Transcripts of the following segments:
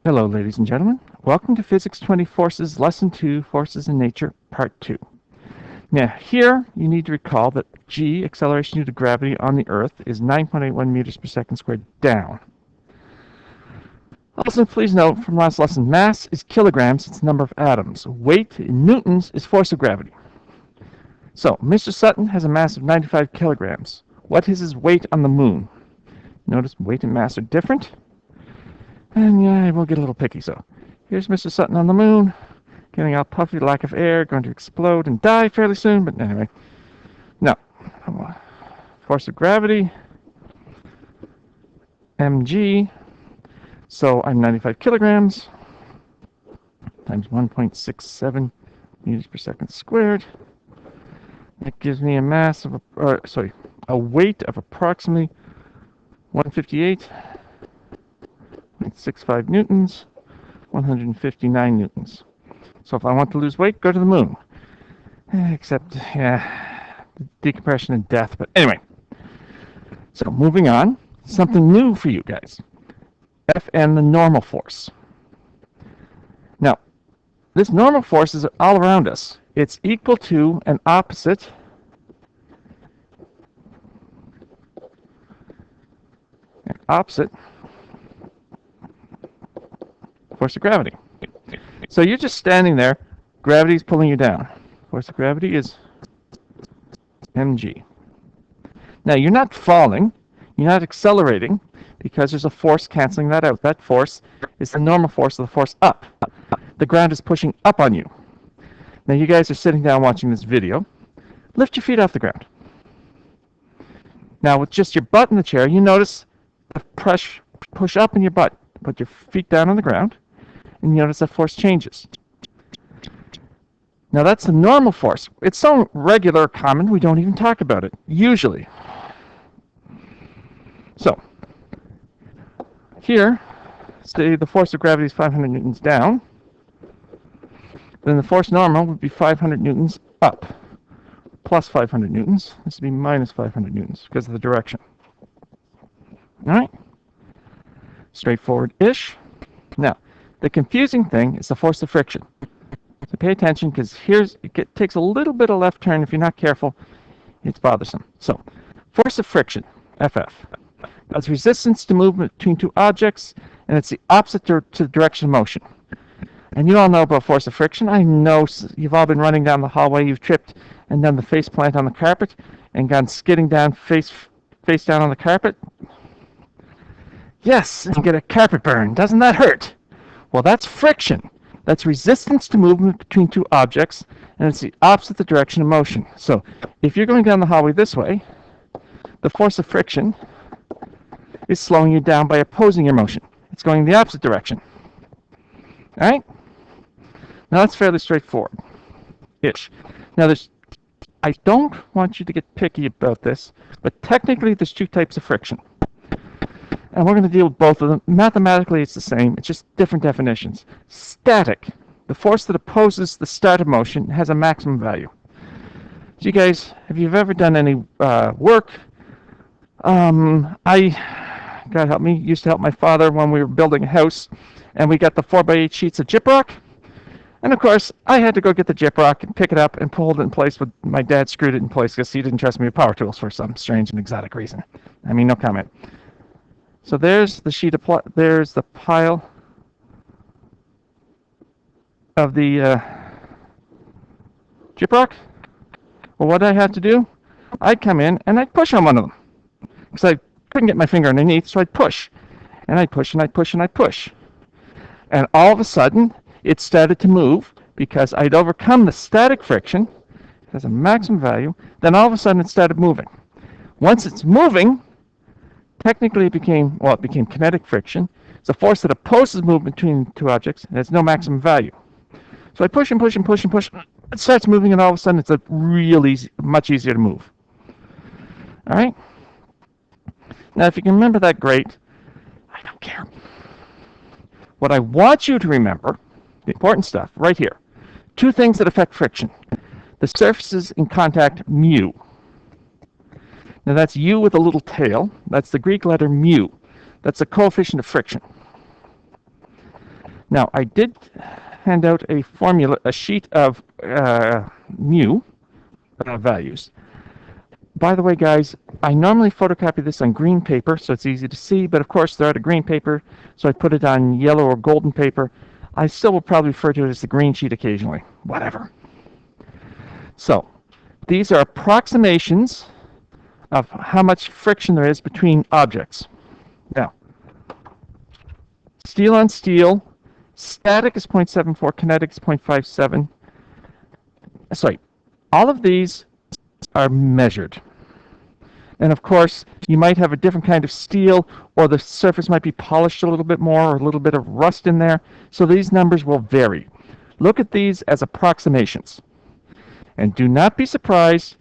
Hello, ladies and gentlemen. Welcome to Physics 20 Forces, Lesson 2, Forces in Nature, Part 2. Now, here you need to recall that g, acceleration due to gravity on the Earth, is 9.81 meters per second squared down. Also, please note from last lesson, mass is kilograms, it's the number of atoms. Weight in newtons is force of gravity. So, Mr. Sutton has a mass of 95 kilograms. What is his weight on the moon? Notice weight and mass are different. And yeah, we'll get a little picky. So here's Mr. Sutton on the moon, getting all puffy, lack of air, going to explode and die fairly soon. But anyway, no. Force of gravity, mg. So I'm 95 kilograms times 1.67 meters per second squared. That gives me a mass of, a weight of approximately 158.65 newtons, 159 newtons. So if I want to lose weight, go to the moon. Except, decompression and death. But anyway, so moving on, something new for you guys. Fn, the normal force. Now, this normal force is all around us. It's equal to an opposite force of gravity. So you're just standing there, gravity's pulling you down. Force of gravity is mg. Now you're not falling, you're not accelerating, because there's a force canceling that out. That force is the normal force of the force up. The ground is pushing up on you. Now you guys are sitting down watching this video. Lift your feet off the ground. Now with just your butt in the chair, you notice the push up in your butt. Put your feet down on the ground, and you notice that force changes. Now that's the normal force. It's so regular, common, we don't even talk about it, usually. So, here, say the force of gravity is 500 newtons down, then the force normal would be 500 newtons up, plus 500 newtons. This would be minus 500 newtons because of the direction. All right? Straightforward-ish. Now, the confusing thing is the force of friction. So pay attention, because it takes a little bit of left turn. If you're not careful, it's bothersome. So, force of friction, FF. That's resistance to movement between two objects, and it's the opposite to the direction of motion. And you all know about force of friction. I know you've all been running down the hallway, you've tripped and done the face plant on the carpet, and gone skidding down face down on the carpet. Yes, and get a carpet burn. Doesn't that hurt? Well, that's friction. That's resistance to movement between two objects, and it's the opposite the direction of motion. So, if you're going down the hallway this way, the force of friction is slowing you down by opposing your motion. It's going the opposite direction. All right? Now, that's fairly straightforward-ish. Now, I don't want you to get picky about this, but technically there's two types of friction. And we're going to deal with both of them. Mathematically, it's the same. It's just different definitions. Static, the force that opposes the start of motion, has a maximum value. So you guys, if you've ever done any work, God help me, used to help my father when we were building a house, and we got the 4x8 sheets of gyprock. And of course, I had to go get the gyprock and pick it up and pull it in place, but my dad screwed it in place because he didn't trust me with power tools for some strange and exotic reason. I mean, no comment. So there's the sheet of there's the pile of the gyprock. Well, what I had to do, I'd come in and I'd push on one of them because I couldn't get my finger underneath, so I'd push, and I'd push, and I'd push, and I'd push, and all of a sudden it started to move because I'd overcome the static friction. It has a maximum value. Then all of a sudden it started moving. Once it's moving, technically it became kinetic friction. It's a force that opposes movement between two objects, and has no maximum value. So I push and push and push and push. It starts moving, and all of a sudden it's much easier to move. All right? Now, if you can remember that, great. I don't care. What I want you to remember, the important stuff, right here. Two things that affect friction. The surfaces in contact, mu. Now that's U with a little tail. That's the Greek letter mu. That's the coefficient of friction. Now, I did hand out a formula, a sheet of mu values. By the way, guys, I normally photocopy this on green paper, so it's easy to see, but of course they're out of green paper, so I put it on yellow or golden paper. I still will probably refer to it as the green sheet occasionally. Whatever. So, these are approximations of how much friction there is between objects. Now, steel on steel, static is 0.74, kinetic is 0.57. Sorry, all of these are measured. And of course, you might have a different kind of steel, or the surface might be polished a little bit more, or a little bit of rust in there. So these numbers will vary. Look at these as approximations. And do not be surprised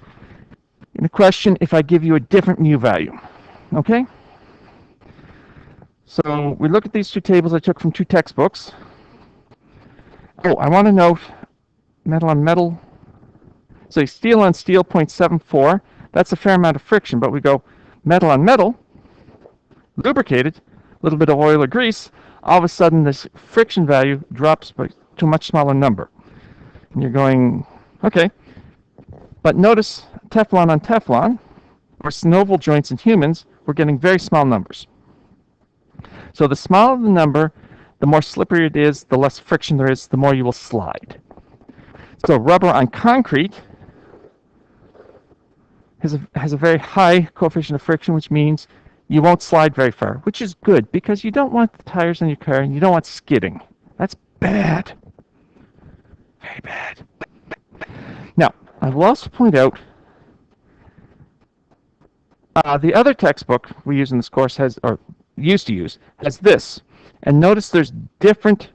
in a question if I give you a different mu value. Okay? So we look at these two tables I took from two textbooks. Oh, I want to note metal on metal. So steel on steel, 0.74. That's a fair amount of friction, but we go metal on metal, lubricated, a little bit of oil or grease, all of a sudden this friction value drops by to a much smaller number. And you're going, okay. But notice Teflon on Teflon, or Synovial joints in humans, we're getting very small numbers. So the smaller the number, the more slippery it is, the less friction there is, the more you will slide. So rubber on concrete has a very high coefficient of friction, which means you won't slide very far, which is good because you don't want the tires on your car and you don't want skidding. That's bad. Very bad. Now, I will also point out the other textbook we use in this course has, or used to use, has this. And notice there's different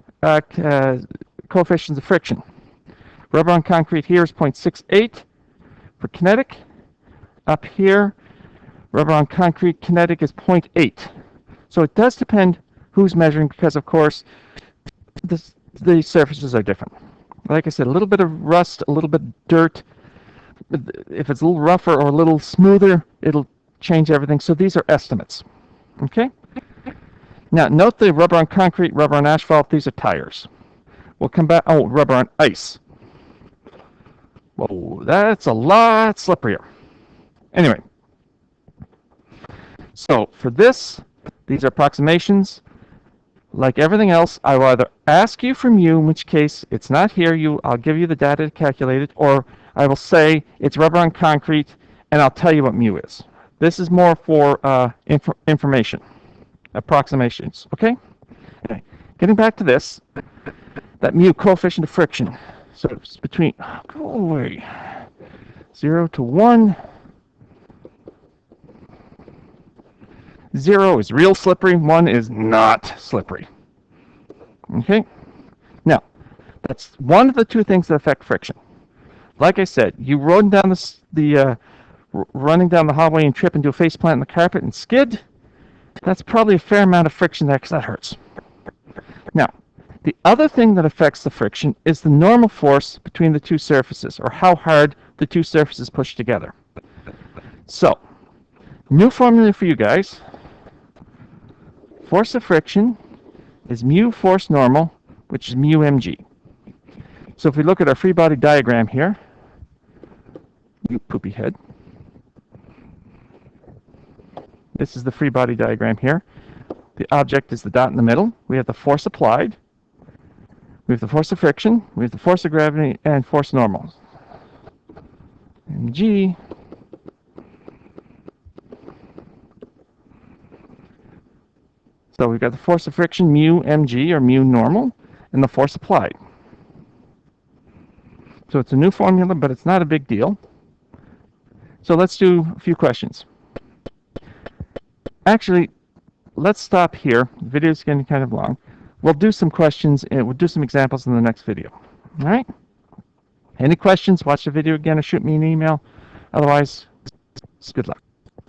coefficients of friction. Rubber on concrete here is 0.68 for kinetic. Up here, rubber on concrete kinetic is 0.8. So it does depend who's measuring because, of course, the surfaces are different. Like I said, a little bit of rust, a little bit of dirt. If it's a little rougher or a little smoother, it'll change everything. So these are estimates. Okay? Now, note the rubber on concrete, rubber on asphalt. These are tires. We'll come back. Oh, rubber on ice. Whoa, that's a lot slipperier. Anyway, so for this, these are approximations. Like everything else, I will either ask you from you, in which case it's not here, I'll give you the data to calculate it, or I will say it's rubber on concrete, and I'll tell you what mu is. This is more for information, approximations, okay? Anyway, getting back to this, that mu coefficient of friction. So it's between, go away, 0 to 1. 0 is real slippery, 1 is not slippery. Okay? Now, that's one of the two things that affect friction. Like I said, you running down running down the hallway and trip and do a face plant in the carpet and skid, that's probably a fair amount of friction there because that hurts. Now, the other thing that affects the friction is the normal force between the two surfaces, or how hard the two surfaces push together. So, new formula for you guys. Force of friction is mu force normal, which is mu mg. So if we look at our free body diagram here, you poopy head. This is the free body diagram here. The object is the dot in the middle. We have the force applied. We have the force of friction. We have the force of gravity and force normal. Mg. So we've got the force of friction, mu mg, or mu normal, and the force applied. So it's a new formula, but it's not a big deal. So let's do a few questions. Actually, let's stop here. The video is getting kind of long. We'll do some questions, and we'll do some examples in the next video. All right? Any questions? Watch the video again or shoot me an email. Otherwise, good luck.